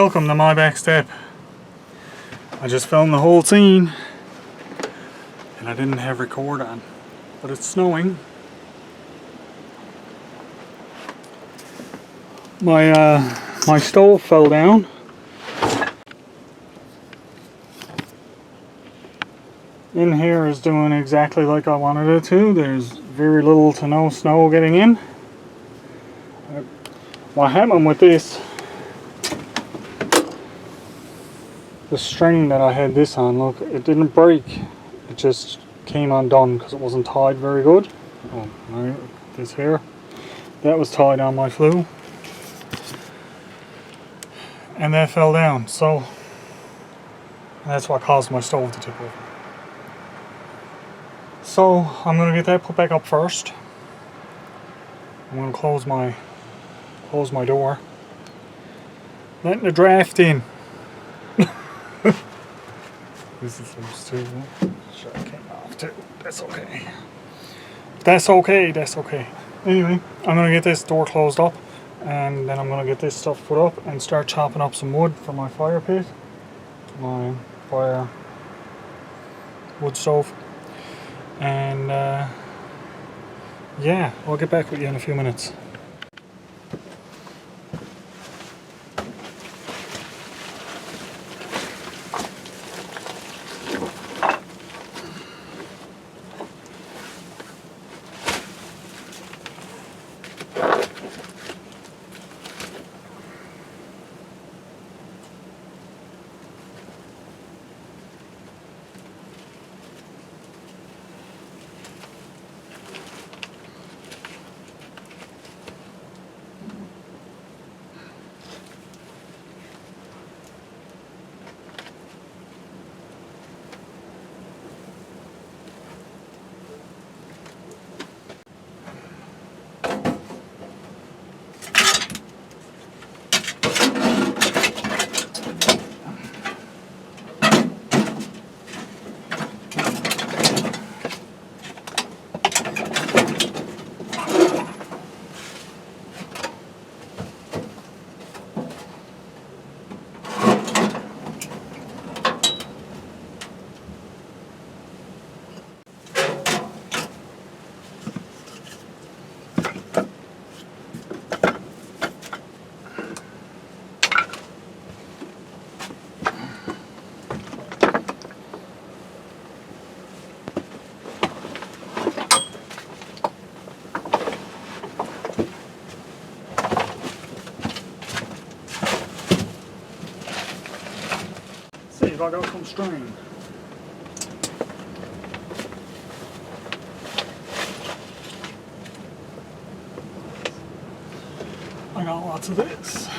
welcome to my back step. I just filmed the whole scene and I didn't have record on, but it's snowing. My stove fell down. In here is doing exactly like I wanted it to. There's very little to no snow getting in. What happened with this, the string that I had this on, look, it didn't break. It just came undone because it wasn't tied very good. Oh, right, this here. That was tied on my flue. And that fell down, so that's what caused my stove to tip over. So I'm going to get that put back up first. I'm going to close my door, letting the draft in. This is loose too. Sure, it came off too. That's okay. That's okay. That's okay. Anyway, I'm going to get this door closed up, and then I'm going to get this stuff put up and start chopping up some wood for my fire pit, my fire wood stove, and yeah, I'll get back with you in a few minutes. See if I got some string. I got lots of this.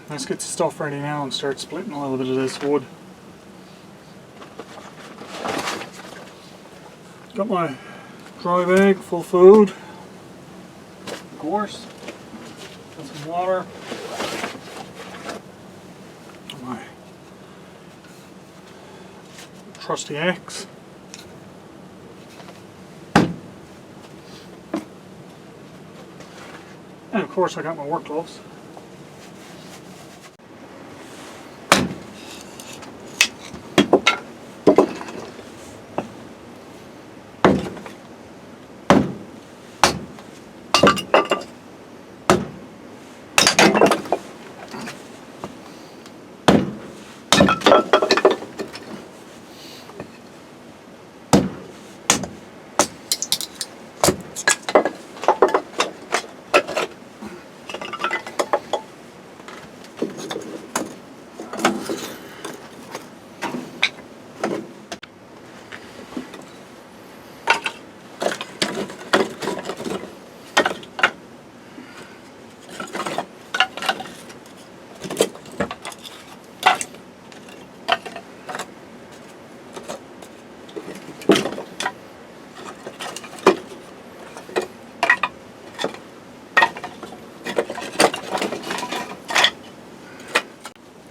Let's get the stuff ready now and start splitting a little bit of this wood. Got my dry bag full of food, of course, got some water, got my trusty axe, course I got my work gloves.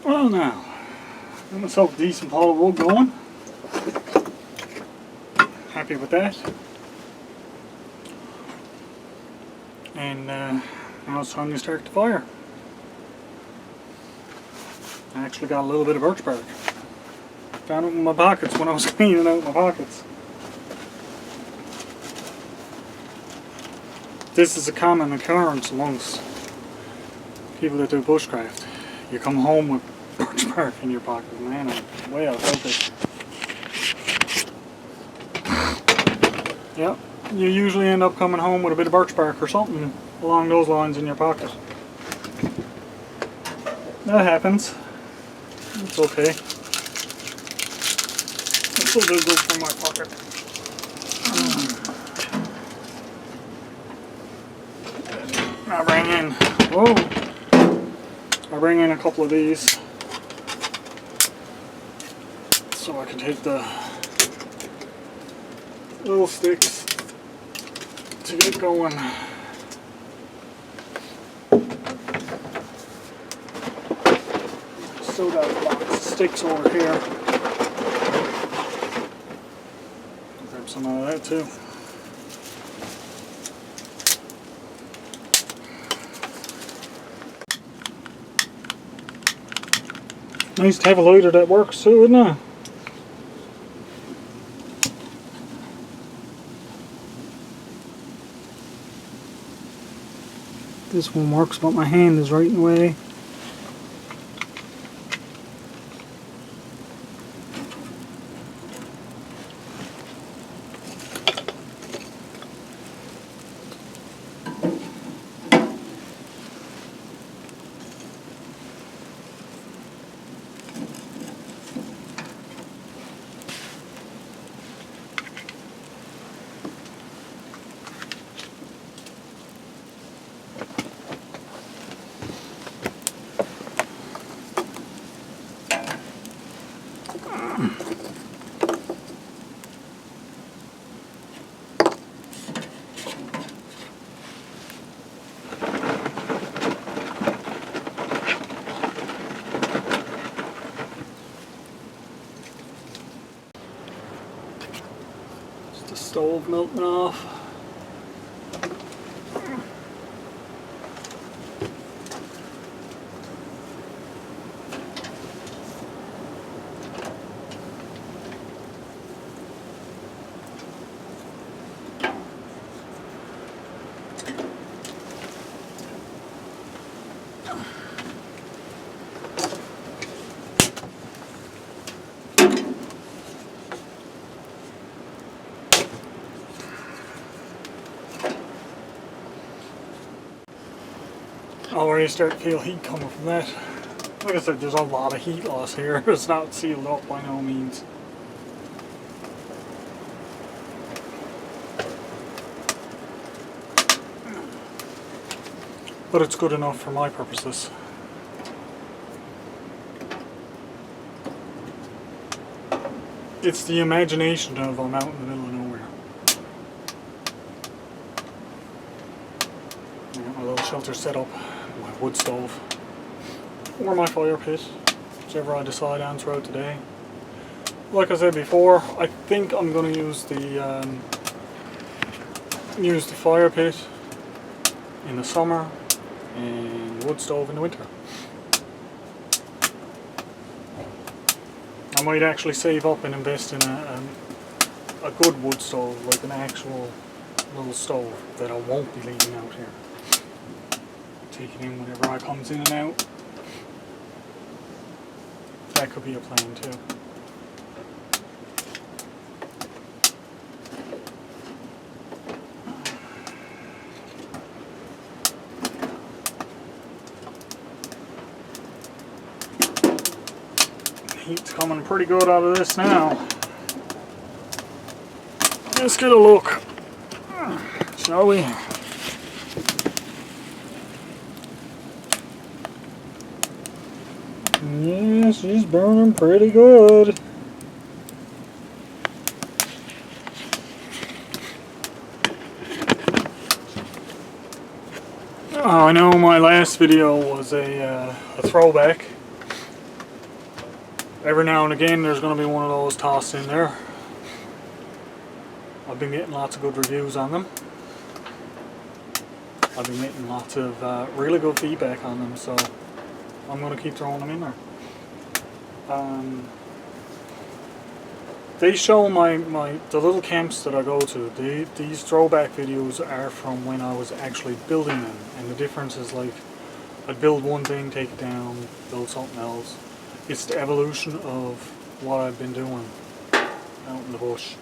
Well now, got myself a decent pile of wood going. Happy with that. And now it's time to start the fire. I actually got a little bit of birch bark. Found it in my pockets when I was cleaning out my pockets. This is a common occurrence amongst people that do bushcraft. You come home with birch bark in your pocket, man. I'm way out of it. Yep, you usually end up coming home with a bit of birch bark or something along those lines in your pocket. That happens. It's okay. It's still do good for my pocket. I bring in a couple of these so I can take the little sticks to get going. Still got a box of sticks over here. Grab some out of that too. Nice to have a lighter that works too, isn't it? This one works, but my hand is right in the way. The stove melting off. I already start to feel heat coming from that. Like I said, there's a lot of heat loss here. It's not sealed up by no means. But it's good enough for my purposes. It's the imagination of I'm out in the middle of nowhere. I got my little shelter set up, my wood stove, or my fire pit, whichever I decide on throughout the day. Like I said before, I think I'm going to use the fire pit in the summer and wood stove in the winter. I might actually save up and invest in a good wood stove, like an actual little stove that I won't be leaving out here. Take it in whenever I comes in and out. That could be a plan too. Heat's coming pretty good out of this now. Let's get a look, shall we? Yeah, she's burning pretty good. Oh, I know my last video was a throwback. Every now and again there's going to be one of those tossed in there. I've been getting lots of good reviews on them. I've been getting lots of really good feedback on them, so I'm going to keep throwing them in there. They show the little camps that I go to. These throwback videos are from when I was actually building them, and the difference is like I'd build one thing, take it down, build something else. It's the evolution of what I've been doing out in the bush.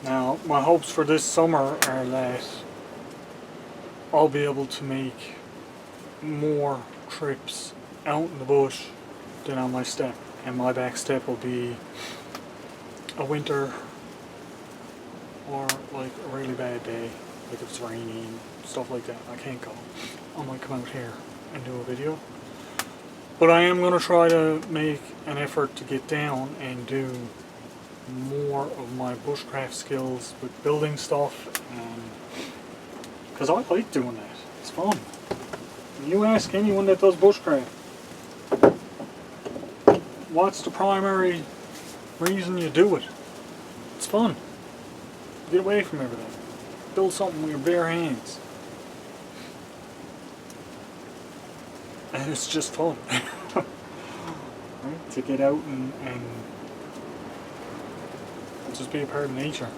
Now, my hopes for this summer are that I'll be able to make more trips out in the bush than on my step, and my back step will be a winter or like a really bad day, like if it's rainy and stuff like that. I can't go. I might come out here and do a video. But I am going to try to make an effort to get down and do more of my bushcraft skills with building stuff, because I like doing that. It's fun. When you ask anyone that does bushcraft, what's the primary reason you do it? It's fun. Get away from everything. Build something with your bare hands. And it's just fun. Right? To get out and just be a part of nature.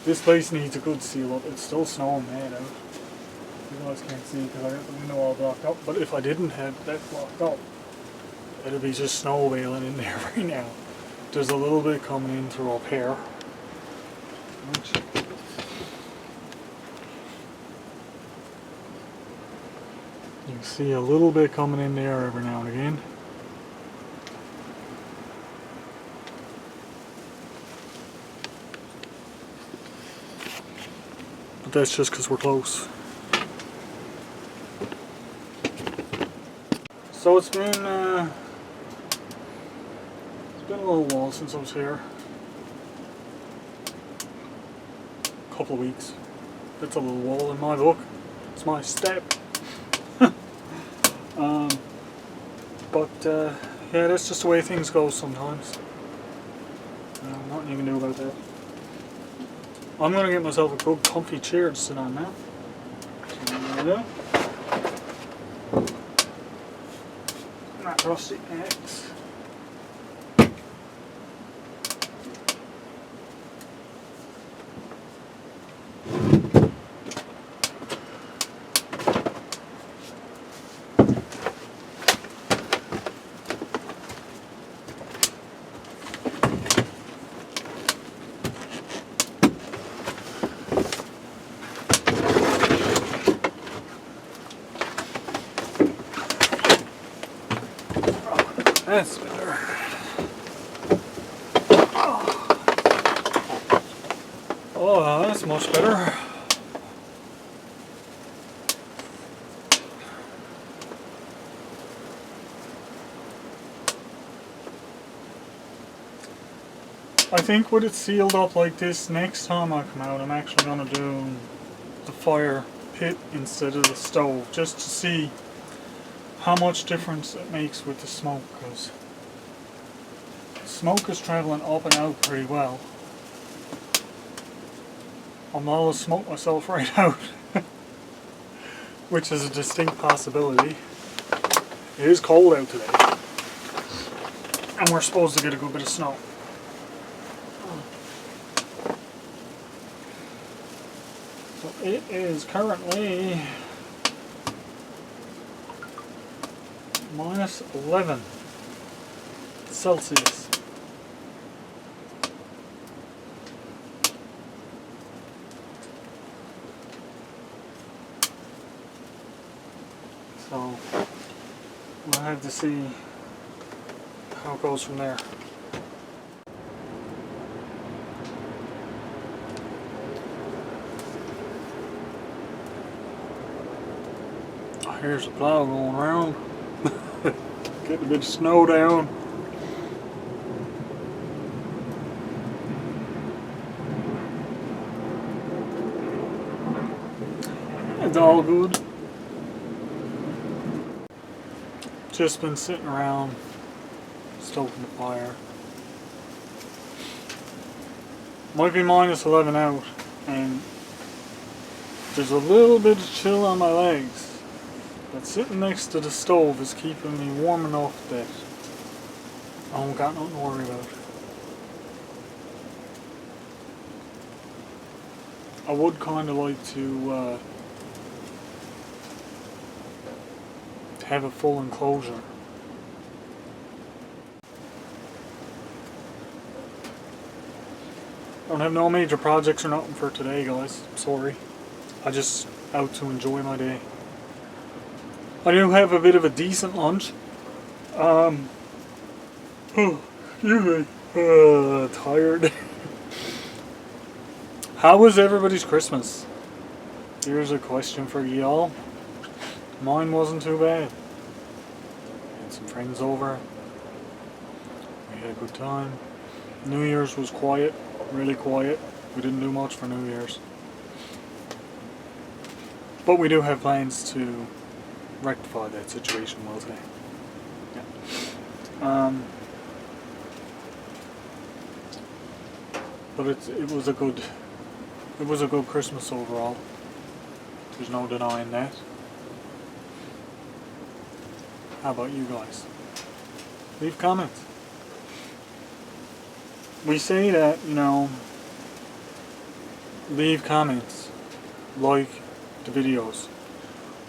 This place needs a good seal up. It's still snowing mad out. You guys can't see because I got the window all blocked up. But if I didn't have that blocked up, it'd be just snow wailing in there right now. There's a little bit coming in through up here. You can see a little bit coming in there every now and again. But that's just because we're close. So it's been a little while since I was here. A couple of weeks. It's a little while in my book. It's my step. Yeah, that's just the way things go sometimes. Nothing you can do about that. I'm going to get myself a good comfy chair to sit on now. So, that rusty axe. That's better. Oh, that's much better. I think with it sealed up like this, next time I come out, I'm actually going to do the fire pit instead of the stove, just to see how much difference it makes with the smoke, because smoke is traveling up and out pretty well, I'll always smoke myself right out. Which is a distinct possibility. It is cold out today. And we're supposed to get a good bit of snow. So it is currently minus 11 Celsius. So we'll have to see how it goes from there. Here's the plow going around. Getting a bit of snow down. It's all good. Just been sitting around stoking the fire. Might be minus 11 out, and there's a little bit of chill on my legs. But sitting next to the stove is keeping me warm enough that I don't got nothing to worry about. I would kind of like to have a full enclosure. Don't have no major projects or nothing for today, guys. Sorry. I just out to enjoy my day. I do have a bit of a decent lunch. Excuse me. Tired. How was everybody's Christmas? Here's a question for y'all. Mine wasn't too bad. Had some friends over. We had a good time. New Year's was quiet, really quiet. We didn't do much for New Year's. But we do have plans to rectify that situation well today. Yeah. But it was a good Christmas overall. There's no denying that. How about you guys? Leave comments. We say that, you know, leave comments, like the videos.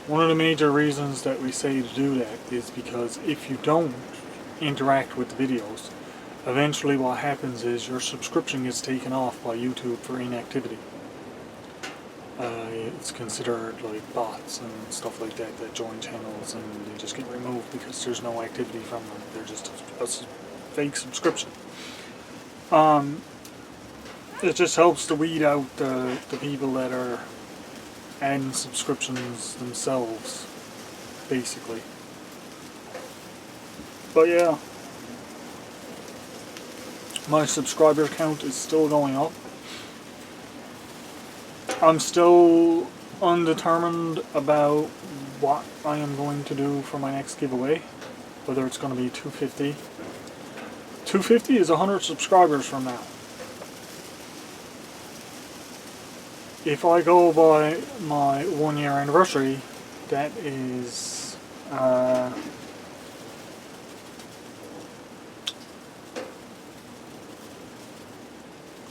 One of the major reasons that we say to do that is because if you don't interact with the videos, eventually what happens is your subscription gets taken off by YouTube for inactivity. It's considered like bots and stuff like that that join channels and they just get removed because there's no activity from them. They're just a fake subscription. It just helps to weed out the people that are adding subscriptions themselves, basically. But yeah, my subscriber count is still going up. I'm still undetermined about what I am going to do for my next giveaway, whether it's going to be 250. 250 is 100 subscribers from now. If I go by my 1 year anniversary, that is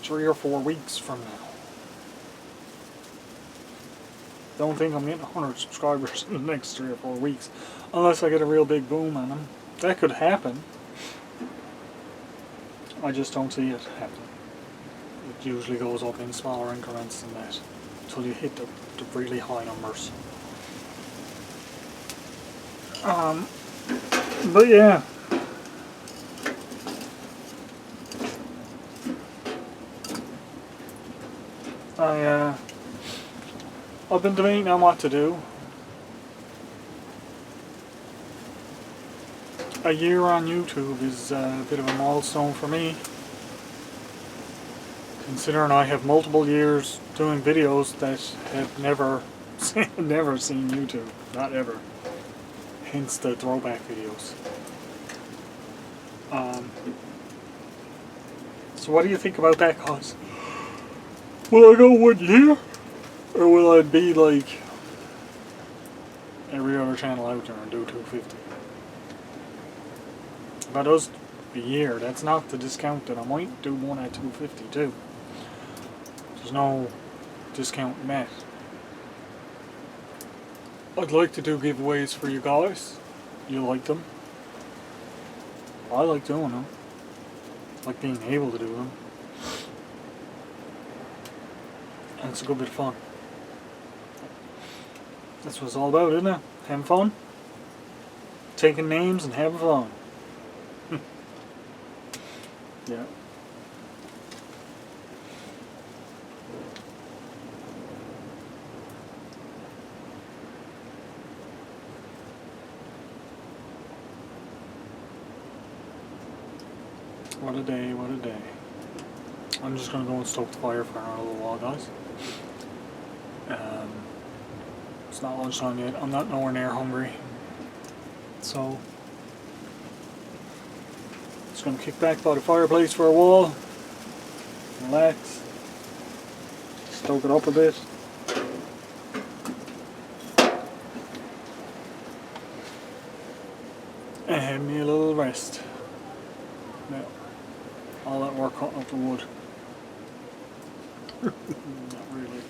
3 or 4 weeks from now. Don't think I'm getting 100 subscribers in the next 3 or 4 weeks, unless I get a real big boom on them. That could happen. I just don't see it happening. It usually goes up in smaller increments than that until you hit the really high numbers. But yeah. I've been debating on what to do. A year on YouTube is a bit of a milestone for me, considering I have multiple years doing videos that have never seen YouTube, not ever. Hence the throwback videos. So what do you think about that, guys? Will I go wood here? Or will I be like every other channel out there and do 250? If I does a year, that's not the discount that I might do one at 250 too. There's no discount met. I'd like to do giveaways for you guys. You like them. I like doing them. I like being able to do them. And it's a good bit of fun. That's what it's all about, isn't it? Having fun. Taking names and having fun. Yeah. What a day, what a day. I'm just gonna go and stoke the fire for another little while, guys. It's not lunchtime yet. I'm not nowhere near hungry. So, just gonna kick back by the fireplace for a while. Relax. Stoke it up a bit. And have me a little rest. Yeah. All that work cutting up the wood. Not really.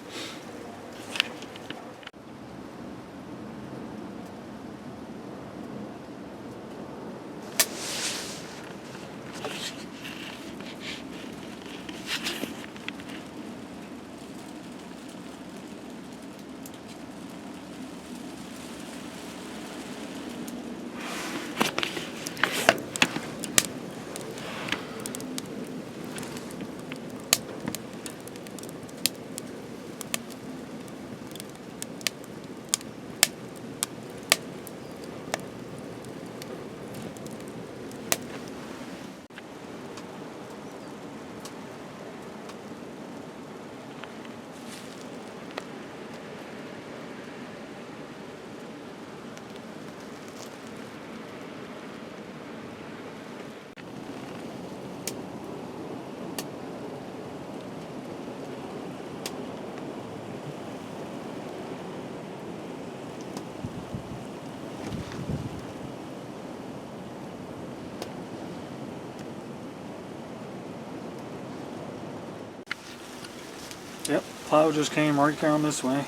Yep, plow just came right down this way.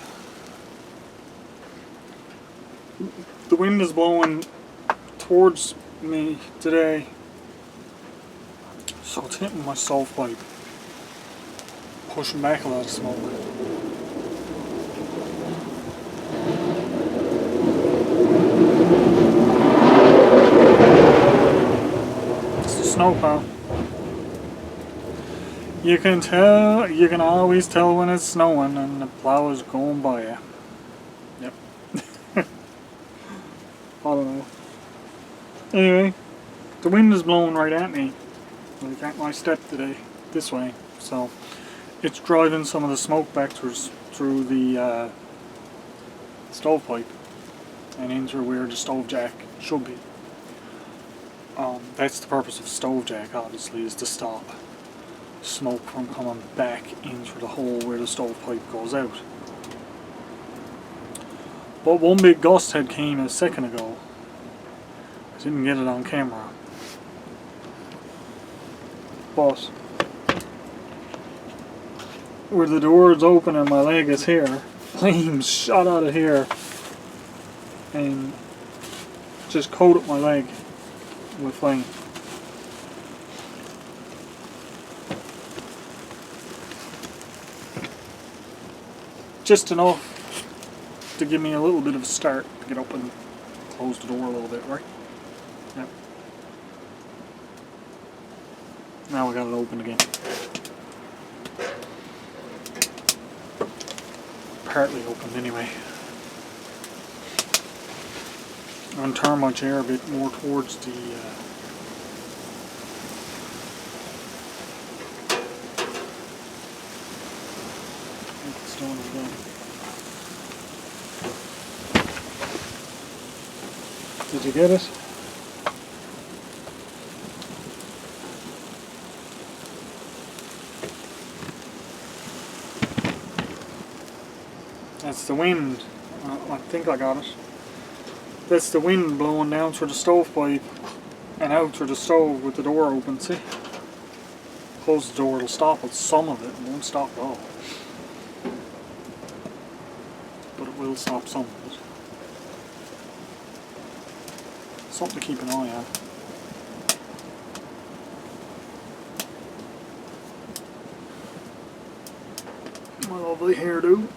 The wind is blowing towards me today, so it's hitting my stovepipe, pushing back a lot of smoke. It's the snowplow. You can tell, you can always tell when it's snowing and the plow is going by you. Yep. I don't know. Anyway, the wind is blowing right at me. Like at my step today, this way. So, it's driving some of the smoke back through the stovepipe and into where the stove jack should be. That's the purpose of stove jack, obviously, is to stop smoke from coming back into the hole where the stovepipe goes out. But one big gust had came a second ago. I didn't get it on camera. But where the door is open and my leg is here, flames shot out of here and just coated my leg with flame. Just enough to give me a little bit of a start to get up and close the door a little bit, right? Yep. Now we got it open again. Partly open anyway. I'm going to turn my chair a bit more towards the stone again. Did you get it? That's the wind. I think I got it. That's the wind blowing down through the stovepipe and out through the stove with the door open, see? Close the door, it'll stop some of it, it won't stop it all. But it will stop some of it. Something to keep an eye on. My lovely hairdo.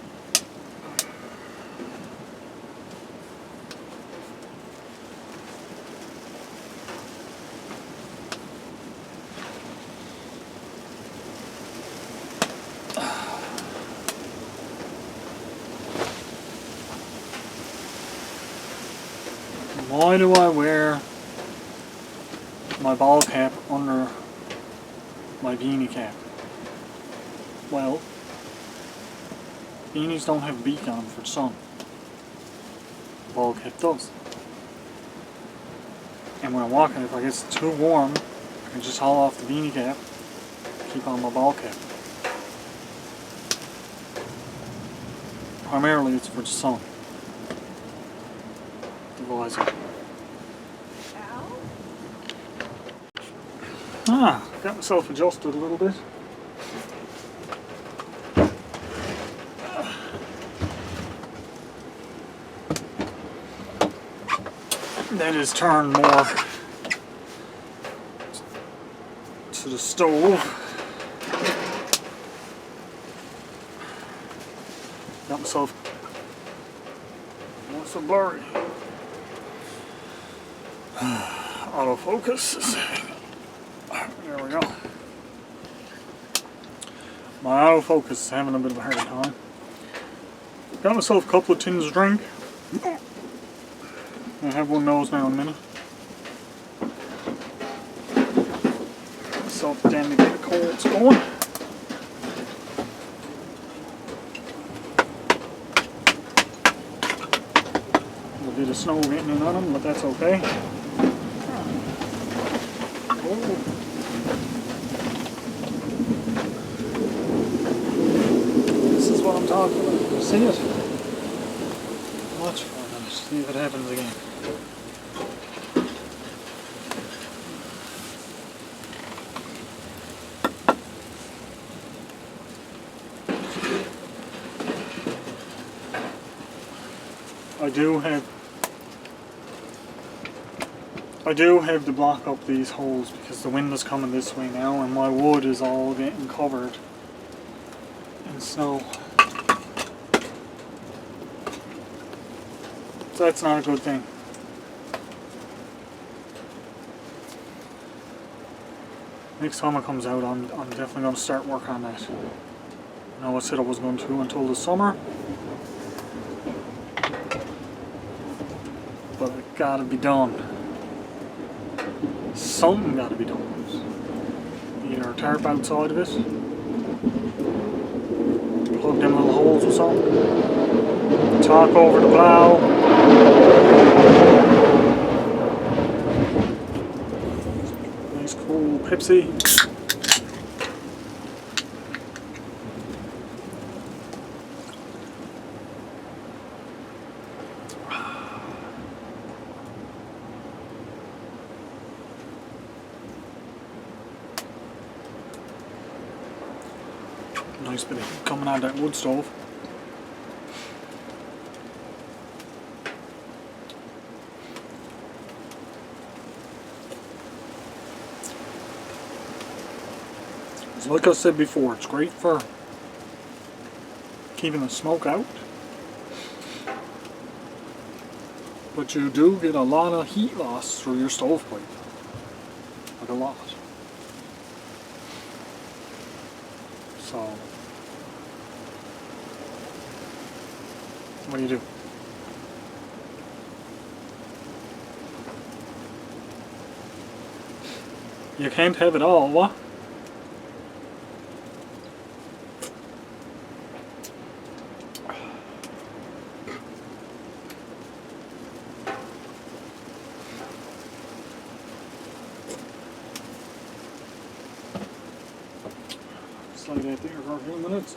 Why do I wear my ball cap under my beanie cap? Well, beanies don't have a beak on them for the sun. The ball cap does. And when I'm walking, if I get too warm, I can just haul off the beanie cap, keep on my ball cap. Primarily it's for the sun. The visor. Got myself adjusted a little bit. That is turned more to the stove. Got myself not so blurry. Autofocus. There we go. My autofocus is having a bit of a hard time. Got myself a couple of tins of drink. I have one of those now in a minute. So then to get the colds going. A little bit of snow getting in on them, but that's okay. This is what I'm talking about. You see it? Watch for a minute, see if it happens again. I do have to block up these holes because the wind is coming this way now and my wood is all getting covered in snow. So that's not a good thing. Next time it comes out, I'm definitely going to start working on that. I know I said I was going to until the summer, but it gotta be done. Something gotta be done. Either a tarp outside of it, plug them little holes or something, talk over the plow. Nice cool Pepsi. Nice bit of heat coming out of that wood stove. So like I said before, it's great for keeping the smoke out, but you do get a lot of heat loss through your stovepipe. Like a lot. So, what do you do? You can't have it all, what? Slide that there for a few minutes.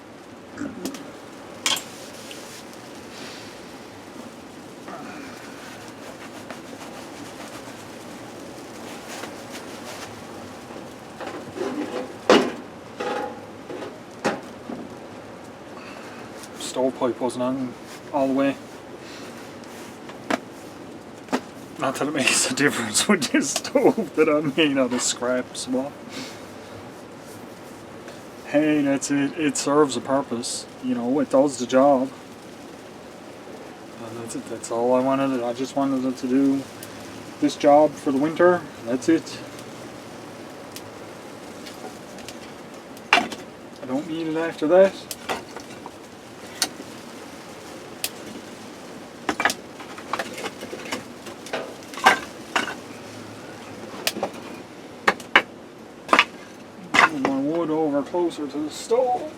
stovepipe wasn't on all the way. Not that it makes a difference with this stove that I made out of scraps. Well, hey, that's it. It serves a purpose. You know, it does the job. And that's it. That's all I wanted. I just wanted it to do this job for the winter. That's it. I don't need it after that. Move my wood over closer to the stove.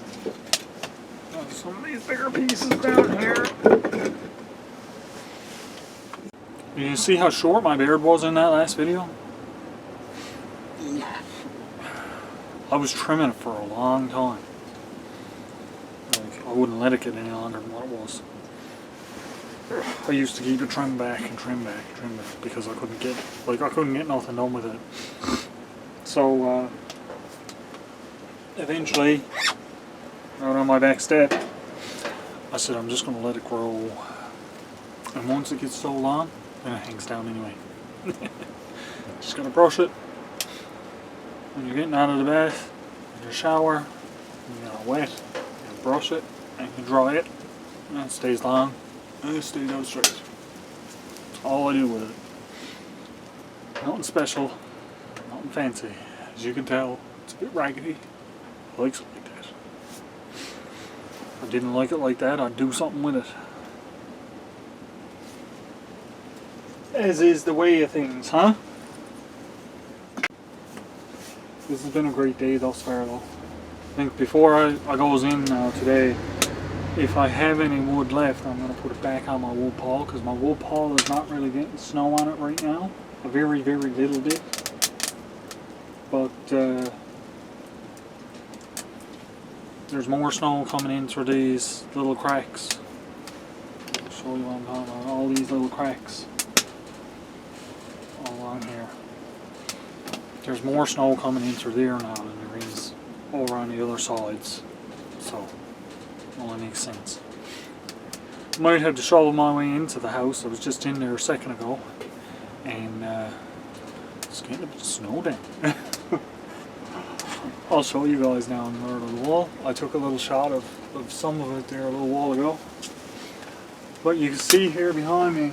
There's some of these bigger pieces down here. You see how short my beard was in that last video? I was trimming it for a long time. Like, I wouldn't let it get any longer than what it was. I used to keep it trimmed back and trim back and trim back because I couldn't get nothing done with it. So eventually, out on my back step, I said I'm just going to let it grow. And once it gets so long, then it hangs down anyway. Just gotta brush it. When you're getting out of the bath, in your shower, you got wet, you brush it, and you dry it, and it stays long, and it stays out straight. That's all I do with it. Nothing special, nothing fancy. As you can tell, it's a bit raggedy. I like it like that. If I didn't like it like that, I'd do something with it. As is the way of things, huh? This has been a great day thus far though. I think before I goes in now today, if I have any wood left, I'm going to put it back on my wood pile because my wood pile is not really getting snow on it right now. A very, very little bit. But there's more snow coming in through these little cracks. I'll show you what I'm talking about. All these little cracks. All along here. There's more snow coming in through there now than there is over on the other sides. So, only makes sense. Might have to shovel my way into the house. I was just in there a second ago. And it's getting a bit of snow down. I'll show you guys now on the other wall. I took a little shot of some of it there a little while ago. But you can see here behind me,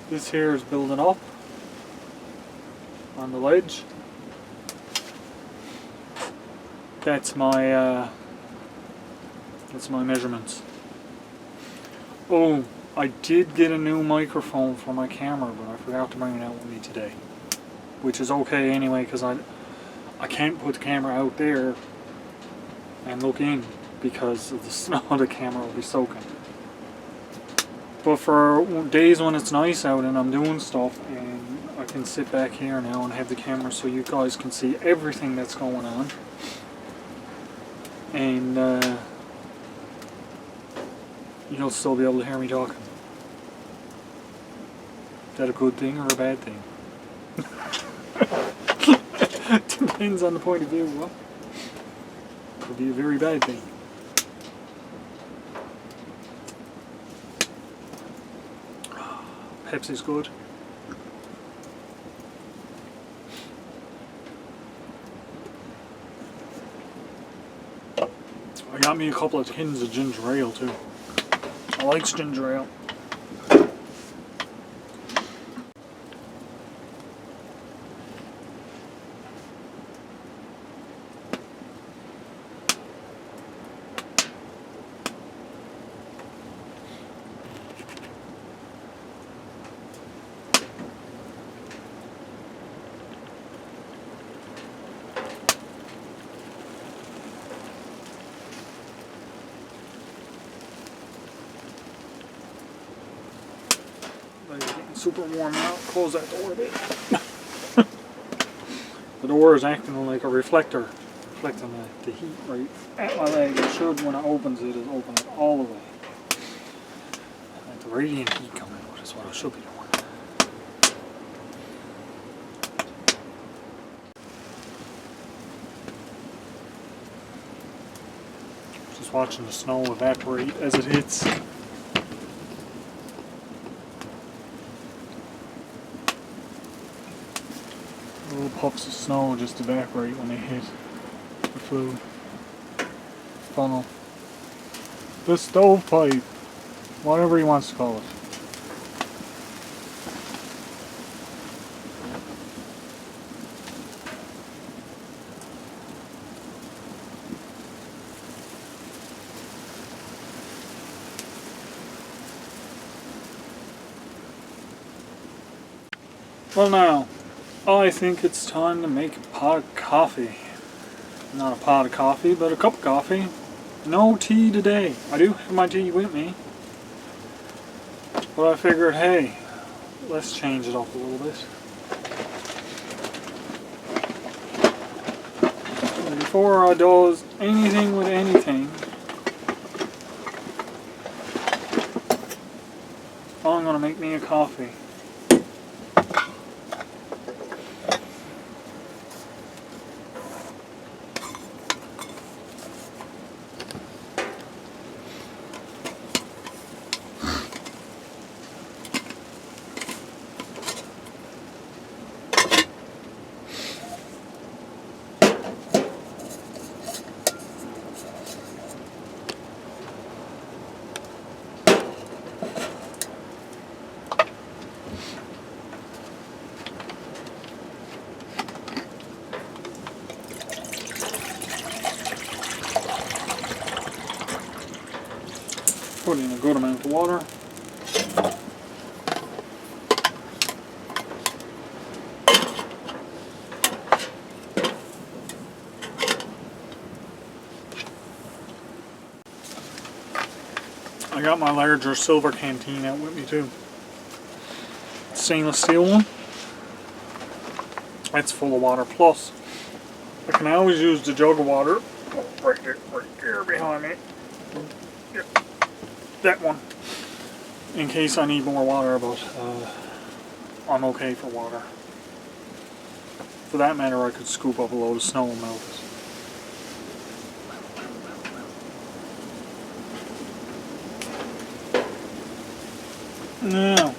this here is building up on the ledge. That's my measurements. Oh, I did get a new microphone for my camera, but I forgot to bring it out with me today. Which is okay anyway, because I can't put the camera out there and look in because of the snow the camera will be soaking. But for days when it's nice out and I'm doing stuff and I can sit back here now and have the camera so you guys can see everything that's going on. And you'll still be able to hear me talking. Is that a good thing or a bad thing? Depends on the point of view. Well, could be a very bad thing. Pepsi's good. I got me a couple of tins of ginger ale too. I like ginger ale. It's getting super warm now. Close that door a bit. The door is acting like a reflector, reflecting the heat right at my leg. It should, when it opens it, open it all the way. Let the radiant heat come out is what I should be doing. Just watching the snow evaporate as it hits. Little puffs of snow just evaporate when they hit the food funnel. The stovepipe, whatever he wants to call it. Well now, I think it's time to make a pot of coffee. Not a pot of coffee, but a cup of coffee. No tea today. I do have my tea with me. But I figured, hey, let's change it up a little bit. And before I do anything with anything, I'm going to make me a coffee. Put in a good amount of water. I got my larger silver canteen out with me too. Stainless steel one. It's full of water. Plus, I can always use the jug of water right there behind me. Yep. That one, in case I need more water, but I'm okay for water. For that matter, I could scoop up a load of snow and melt it. Now,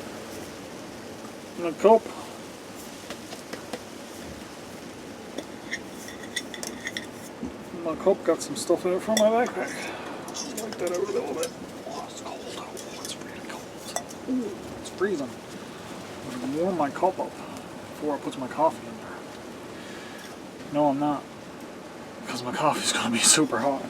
in a cup, my cup got some stuff in it from my backpack. Wipe that out a little bit. Ooh, it's freezing. I'm going to warm my cup up before I put my coffee in there. No, I'm not. Because my coffee's going to be super hot.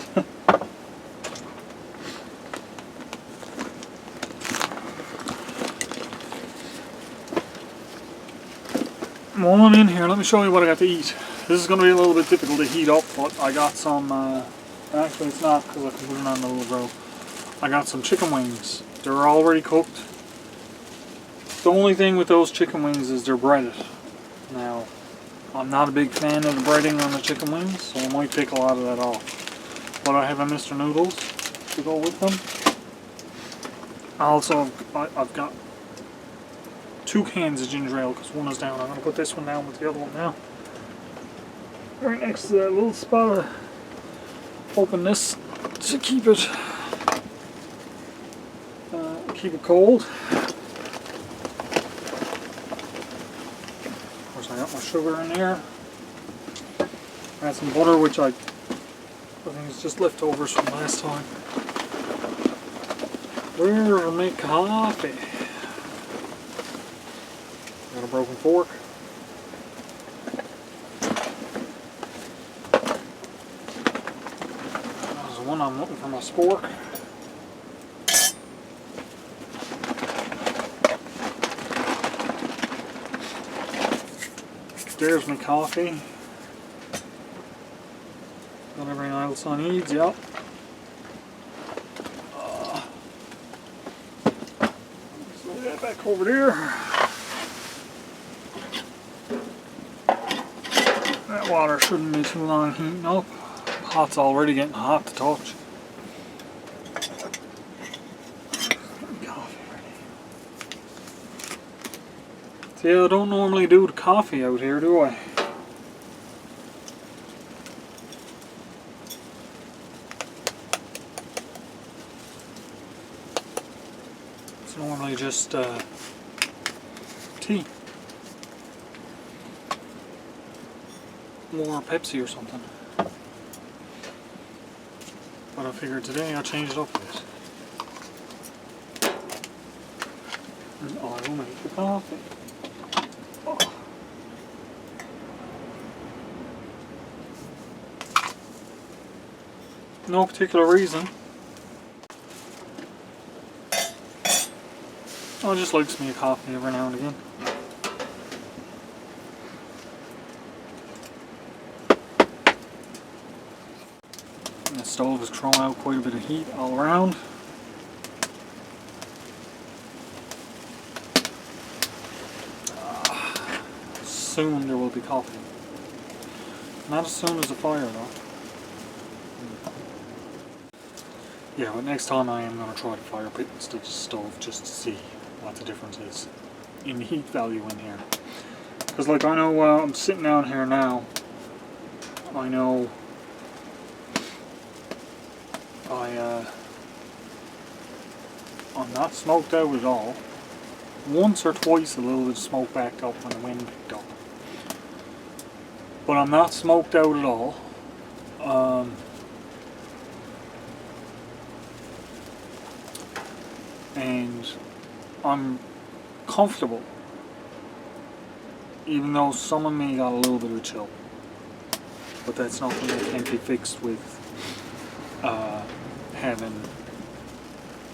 While I'm in here, let me show you what I got to eat. This is going to be a little bit difficult to heat up, but I got some, actually it's not because I can put it on the little grill. I got some chicken wings. They're already cooked. The only thing with those chicken wings is they're breaded. Now, I'm not a big fan of the breading on the chicken wings, so I might take a lot of that off. But I have a Mr. Noodles to go with them. Also, I've got 2 cans of ginger ale because one is down. I'm going to put this one down with the other one now. Right next to that little spot. Open this to keep it cold. I got my sugar in there. I had some butter, which I think is just leftovers from last time. Where's my coffee? Got a broken fork. There's the one I'm looking for my spork. There's my coffee. Got everything else I need, yep. Let's lay that back over there. That water shouldn't be too long heating up. Pot's already getting hot to touch. See, I don't normally do the coffee out here, do I? It's normally just tea. More Pepsi or something. But I figured today I'll change it up a bit. And I will make the coffee. Oh. No particular reason. I just likes me a coffee every now and again. And the stove is throwing out quite a bit of heat all around. Soon there will be coffee. Not as soon as the fire though. Yeah, but next time I am going to try the fire pit instead of the stove just to see what the difference is in the heat value in here. Because like I know I'm sitting down here now, I know I'm not smoked out at all. Once or twice a little bit of smoke backed up when the wind picked up. But I'm not smoked out at all. And I'm comfortable, even though some of me got a little bit of chill. But that's nothing that can't be fixed with having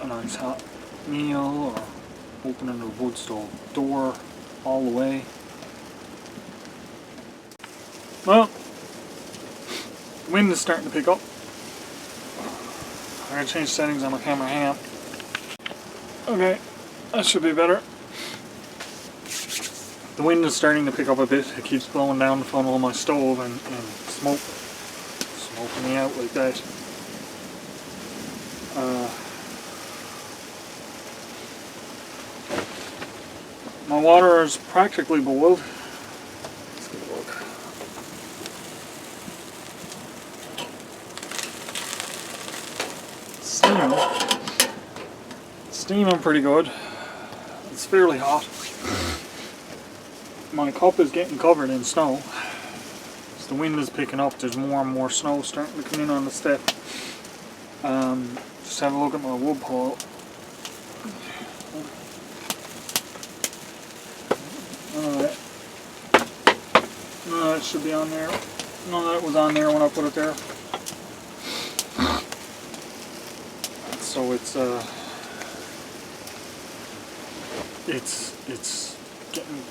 a nice hot meal or opening the wood stove door all the way. Well, the wind is starting to pick up. I'm going to change settings on my camera. Hang on. Okay, that should be better. The wind is starting to pick up a bit. It keeps blowing down the funnel of my stove and smoking me out like that. My water is practically boiled. Let's get a look. Steaming pretty good. It's fairly hot. My cup is getting covered in snow. As the wind is picking up, there's more and more snow starting to come in on the step. Just have a look at my wood pile. None of that should be on there. None of that was on there when I put it there. So it's getting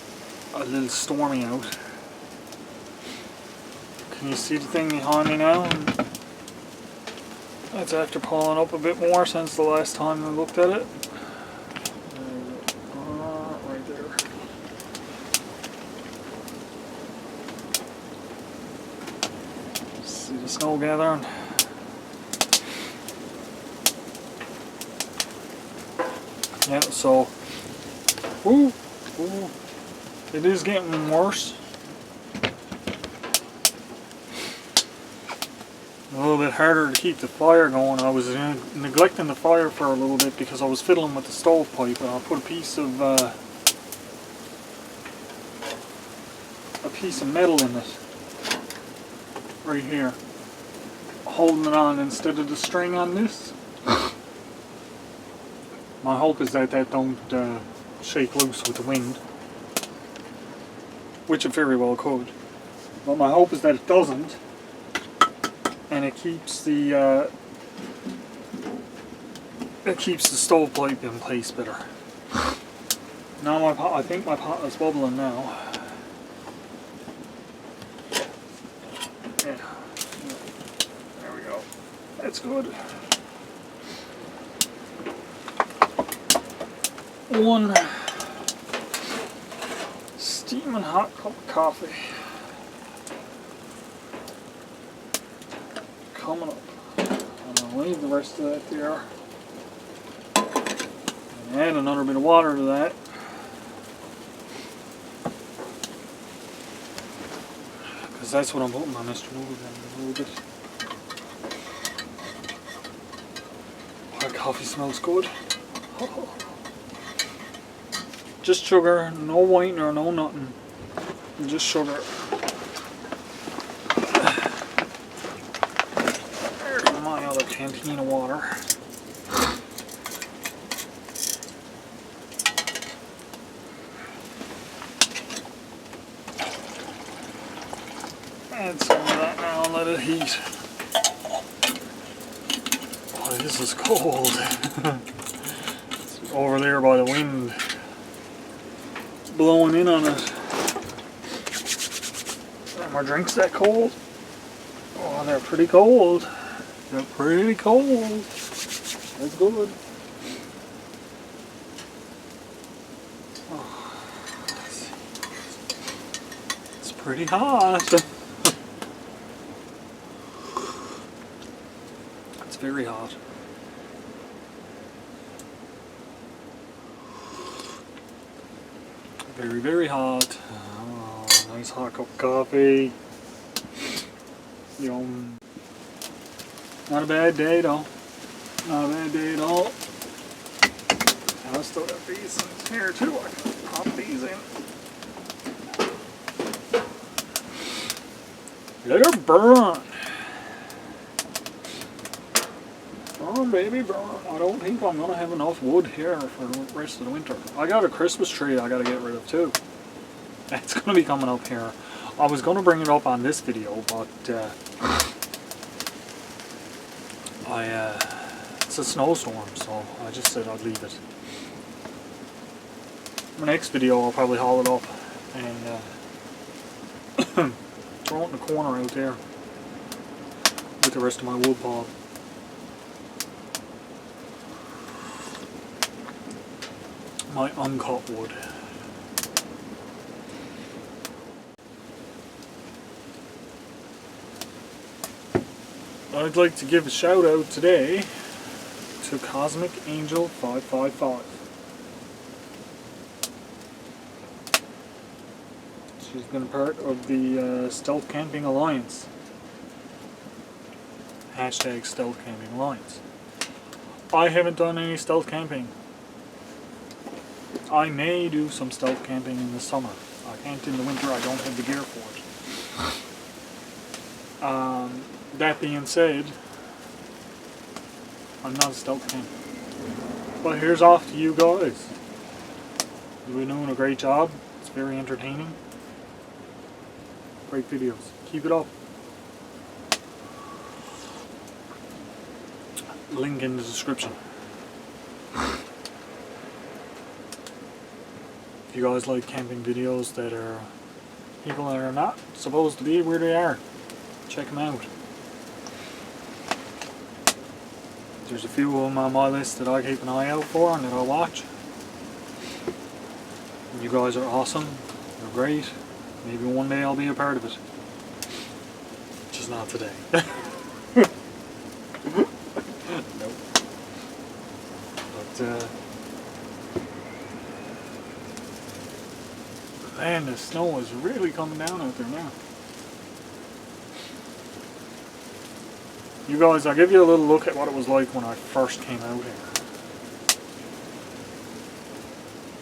a little stormy out. Can you see the thing behind me now? That's after pulling up a bit more since the last time I looked at it. Right there. See the snow gathering? Yeah, so it is getting worse. A little bit harder to keep the fire going. I was neglecting the fire for a little bit because I was fiddling with the stovepipe, and I put a piece of metal in it right here, holding it on instead of the string on this. My hope is that that don't shake loose with the wind, which it very well could. But my hope is that it doesn't, and it keeps the stovepipe in place better. Now my pot, I think my pot is bubbling now. Yeah, there we go. That's good. One steaming hot cup of coffee coming up. I'm going to leave the rest of that there and add another bit of water to that. Because that's what I'm putting my Mr. Noodles in a little bit. That coffee smells good. Just sugar, no whitener, no nothing. Just sugar. There's my other canteen of water. Add some of that now and let it heat. Oh, this is cold. It's over there by the wind blowing in on it. Are my drinks that cold? Oh, they're pretty cold. They're pretty cold. That's good. Oh, it's pretty hot. It's very hot. Very, very hot. Oh, nice hot cup of coffee. Yum. Not a bad day though. Not a bad day at all. And I still got these in here too. I can pop these in. Let her burn. Burn, baby, burn. I don't think I'm gonna have enough wood here for the rest of the winter. I got a Christmas tree I gotta get rid of too. It's gonna be coming up here. I was gonna bring it up on this video, but it's a snowstorm, so I just said I'd leave it. My next video I'll probably haul it up and throw it in the corner out there with the rest of my wood pile. My uncut wood. I'd like to give a shout out today to Cosmic Angel 555. She's been part of the Stealth Camping Alliance. Hashtag Stealth Camping Alliance. I haven't done any stealth camping. I may do some stealth camping in the summer. I can't in the winter, I don't have the gear for it. That being said, I'm not a stealth camper. But here's off to you guys. You've been doing a great job. It's very entertaining. Great videos. Keep it up. Link in the description. If you guys like camping videos that are people that are not supposed to be where they are, check them out. There's a few of them on my list that I keep an eye out for and that I watch. You guys are awesome. You're great. Maybe one day I'll be a part of it. Just not today. Nope. But man, the snow is really coming down out there now. You guys, I'll give you a little look at what it was like when I first came out here.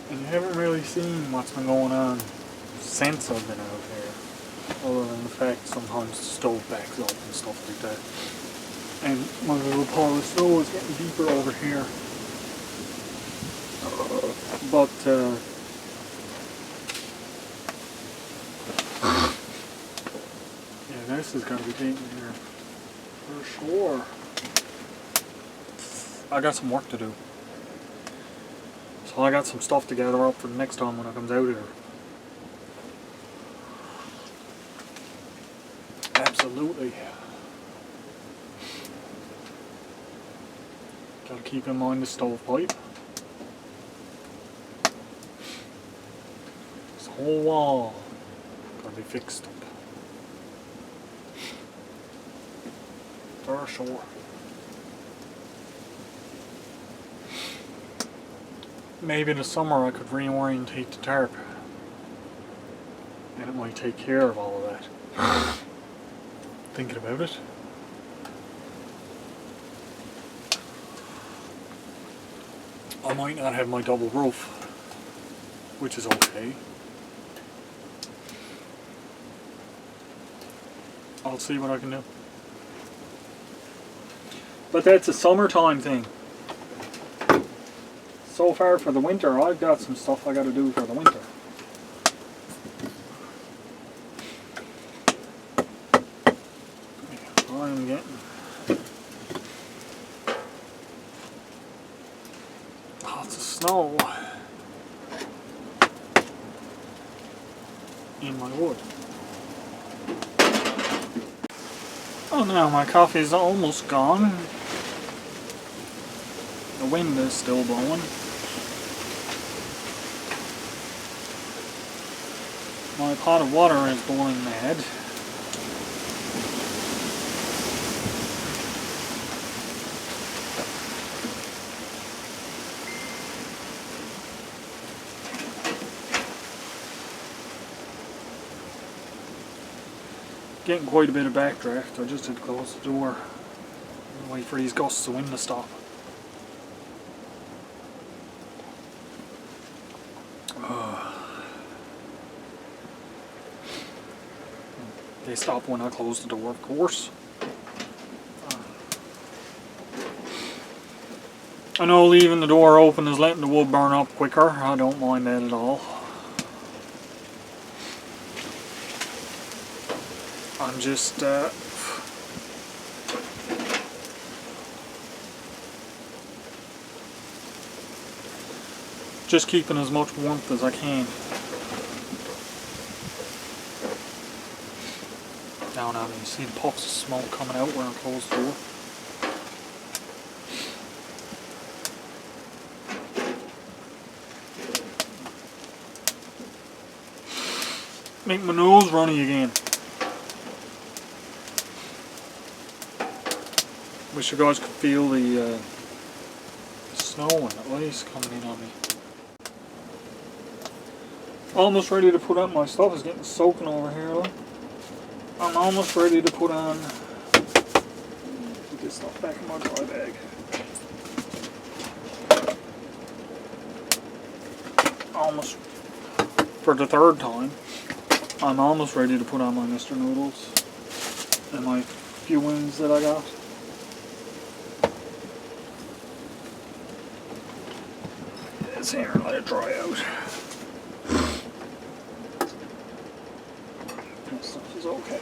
And you haven't really seen what's been going on since I've been out here. Other than the fact sometimes the stove backs up and stuff like that. And my little pile of snow is getting deeper over here. But yeah, this is gonna be deep in here. For sure. I got some work to do. So I got some stuff to gather up for the next time when I comes out here. Absolutely. Gotta keep in mind the stovepipe. This whole wall gotta be fixed up. For sure. Maybe in the summer I could reorientate the tarp. And it might take care of all of that. Thinking about it. I might not have my double roof. which is okay. I'll see what I can do. But that's a summertime thing. So far for the winter, I've got some stuff I got to do for the winter. I'm getting lots of snow in my wood. Oh, now my coffee is almost gone. The wind is still blowing. My pot of water is boiling mad. Getting quite a bit of backdraft. I just had to close the door and wait for these gusts of wind to stop. They stop when I close the door, of course. I know leaving the door open is letting the wood burn up quicker. I don't mind that at all. I'm just keeping as much warmth as I can. Down on me, you see the puffs of smoke coming out where I closed the door. Make my nose runny again. Wish you guys could feel the snow and the ice coming in on me. Almost ready to put on my stuff. Is getting soaking over here though. I'm almost ready to put on. Put this stuff back in my dry bag. Almost for the third time. I'm almost ready to put on my Mr. Noodles and my few wings that I got. It's here and let it dry out. This stuff is okay.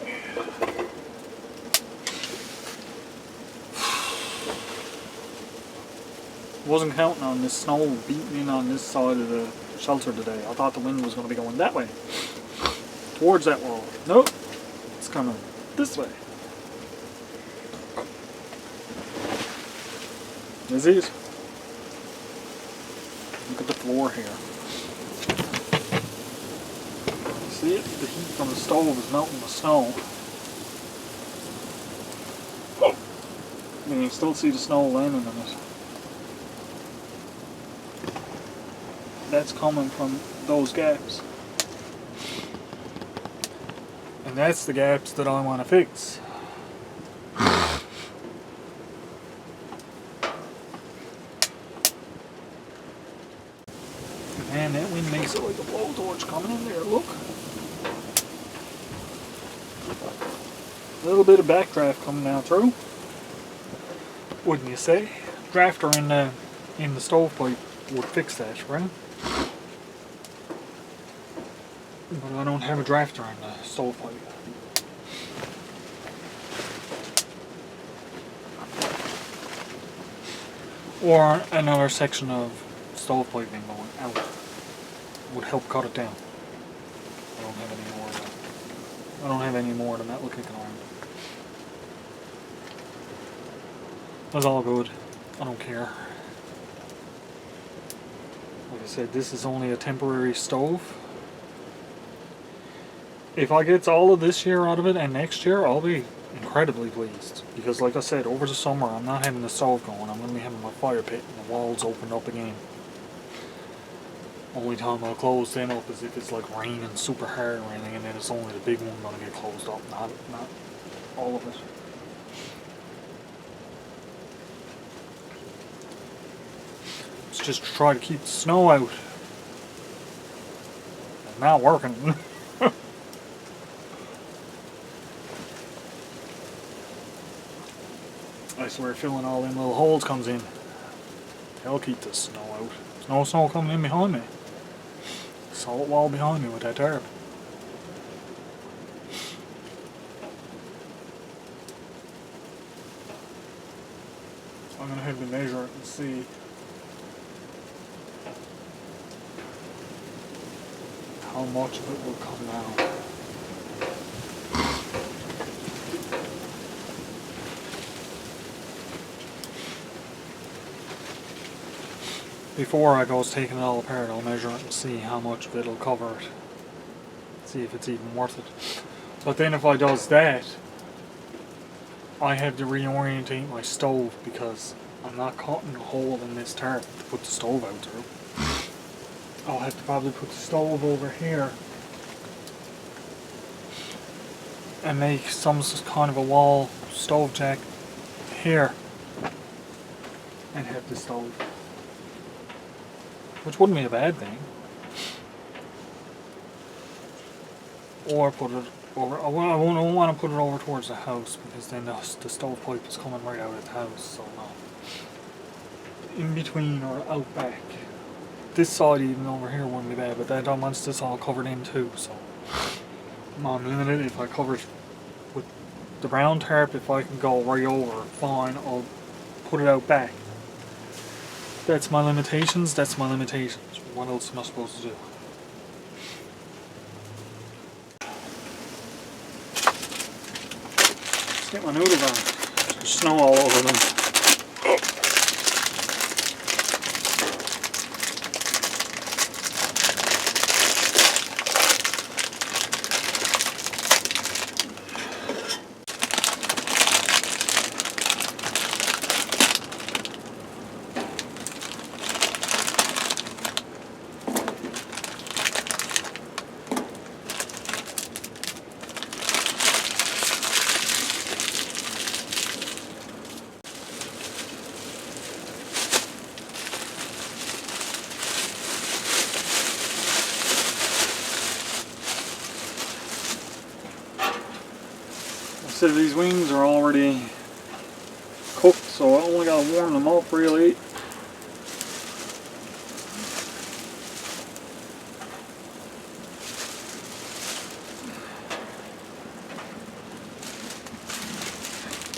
Wasn't counting on this snow beating in on this side of the shelter today. I thought the wind was going to be going that way. Towards that wall. Nope. It's coming this way. Is it? Look at the floor here. See it? The heat from the stove is melting the snow. And you can still see the snow landing on it. That's coming from those gaps. And that's the gaps that I want to fix. Man, that wind makes it like a blowtorch coming in there, look. A little bit of backdraft coming down through. Wouldn't you say? Drafter in the stovepipe would fix that, right? But I don't have a drafter in the stovepipe. Or another section of stovepiping going out would help cut it down. I don't have any more of that. I don't have any more of the metal kicking around. That's all good. I don't care. Like I said, this is only a temporary stove. If I get all of this year out of it and next year, I'll be incredibly pleased. Because like I said, over the summer I'm not having the stove going. I'm going to be having my fire pit and the walls opened up again. Only time I'll close them up is if it's like raining super hard or anything, and then it's only the big one going to get closed up, not all of it. It's just to try to keep the snow out. It's not working. I swear filling all them little holes comes in. They'll keep the snow out. There's no snow coming in behind me. Salt wall behind me with that tarp. I'm gonna have to measure it and see how much of it will come down. Before I go taking it all apart, I'll measure it and see how much of it will cover it. See if it's even worth it. But then if I does that, I have to reorientate my stove because I'm not cutting a hole in this tarp to put the stove out through. I'll have to probably put the stove over here and make some kind of a wall stove jack here and have the stove. Which wouldn't be a bad thing. Or put it over. I won't want to put it over towards the house because then the stovepipe is coming right out of the house. So no. In between or out back. This side even over here wouldn't be bad, but that once this all covered in too. So I'm limited. If I cover it with the brown tarp, if I can go right over, fine. I'll put it out back. That's my limitations, that's my limitations. What else am I supposed to do? Let's get my noodles on. There's snow all over them. So these wings are already cooked, so I only gotta warm them up really.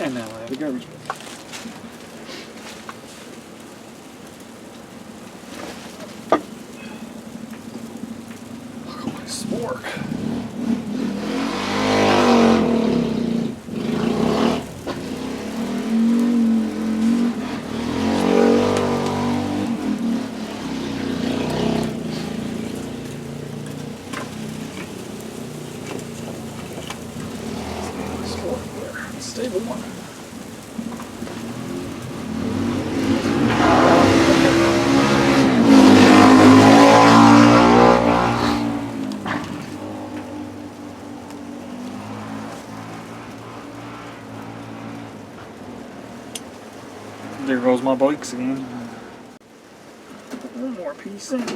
And now I have a garbage bin. Look at my spork. Stable one. There goes my bikes again. Put one more piece in.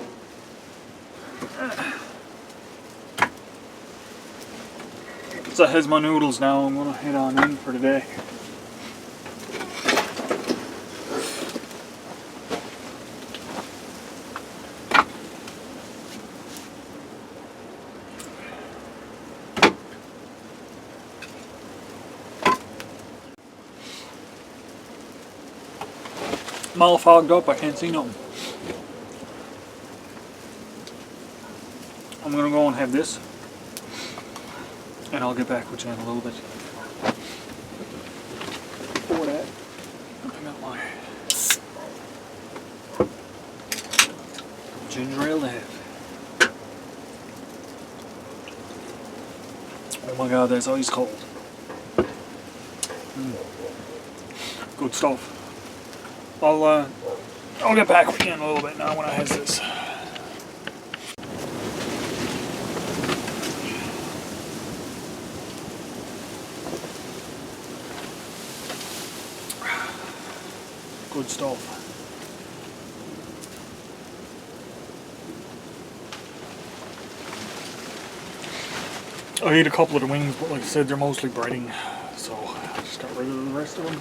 So here's my noodles now. I'm gonna head on in for today. I'm all fogged up, I can't see nothing. I'm gonna go and have this. And I'll get back with you in a little bit. Before that, I got my ginger ale to have. Oh my god, that's ice cold. Good stuff. I'll get back with you in a little bit now when I have this. Good stuff. I ate a couple of the wings, but like I said, they're mostly breading, so I just got rid of the rest of them.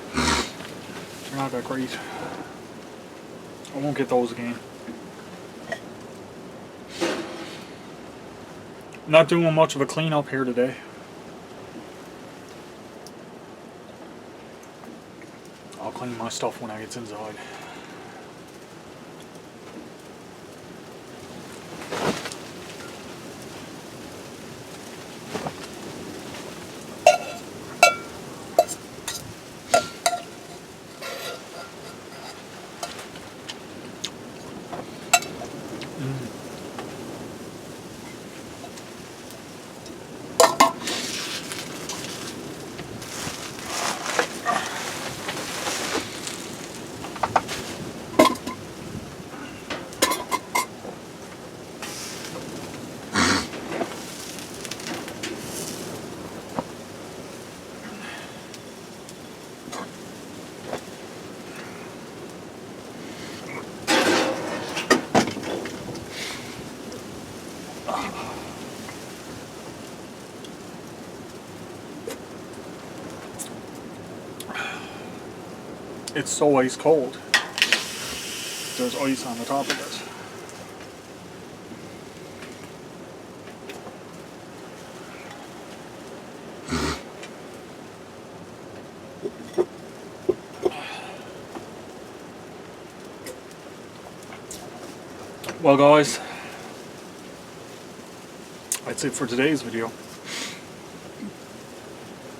They're not that great. I won't get those again. Not doing much of a clean up here today. I'll clean my stuff when I get inside. It's so ice cold. There's ice on the top of it. Well guys, that's it for today's video.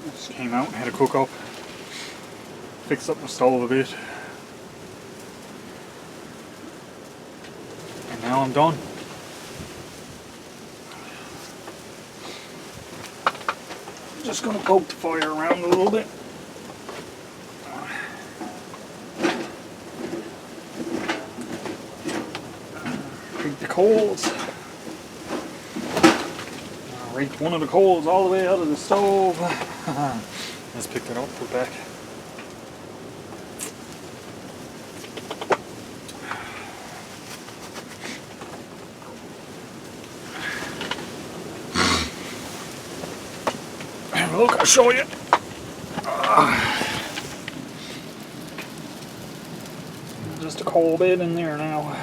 I just came out and had a cook up. Fixed up my stove a bit. And now I'm done. I'm just going to poke the fire around a little bit. Take the coals. Rake one of the coals all the way out of the stove. Let's pick that up, put it back. Look, I'll show you. Just a coal bit in there now.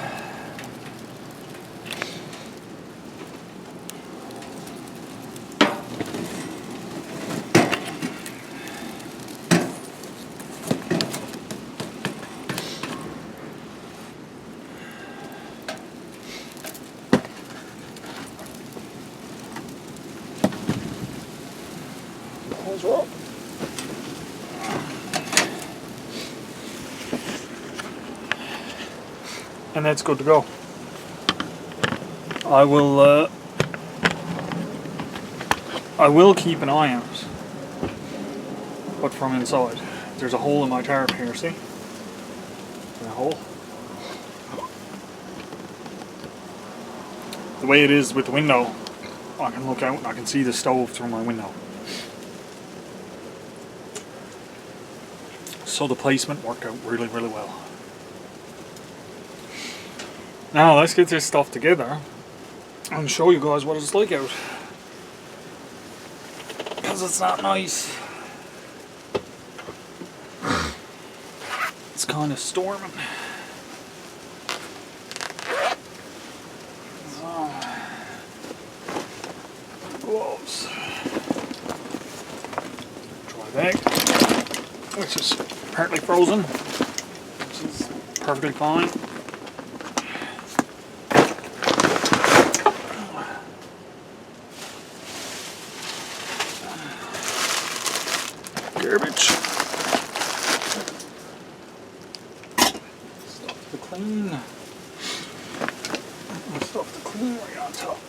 Well. And that's good to go. I will keep an eye on it, but from inside. There's a hole in my tarp here, see? A hole. The way it is with the window, I can look out and I can see the stove through my window. So the placement worked out really, really well. Now let's get this stuff together and show you guys what it's like out. Because it's not nice. It's kind of storming. Gloves. Dry bag, which is partly frozen, which is perfectly fine. Garbage. Stuff to clean. Stuff to clean right on top.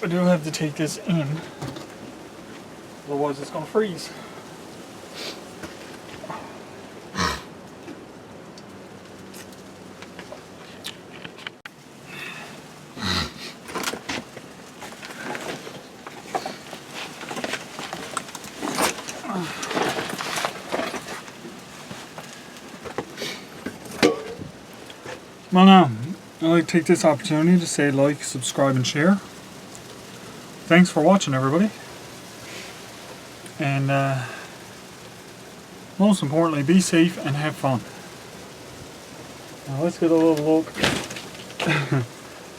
I do have to take this in, otherwise it's going to freeze. Well now, I'd like to take this opportunity to say like, subscribe and share. Thanks for watching, everybody. And most importantly, be safe and have fun. Now let's get a little look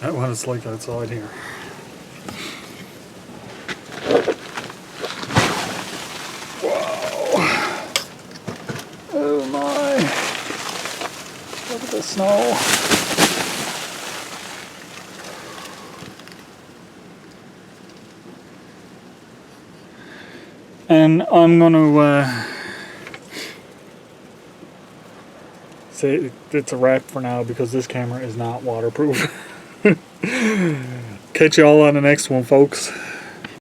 at what it's like outside here. Wow. Oh my. Look at the snow. And I'm going to say it's a wrap for now because this camera is not waterproof. Catch you all on the next one, folks.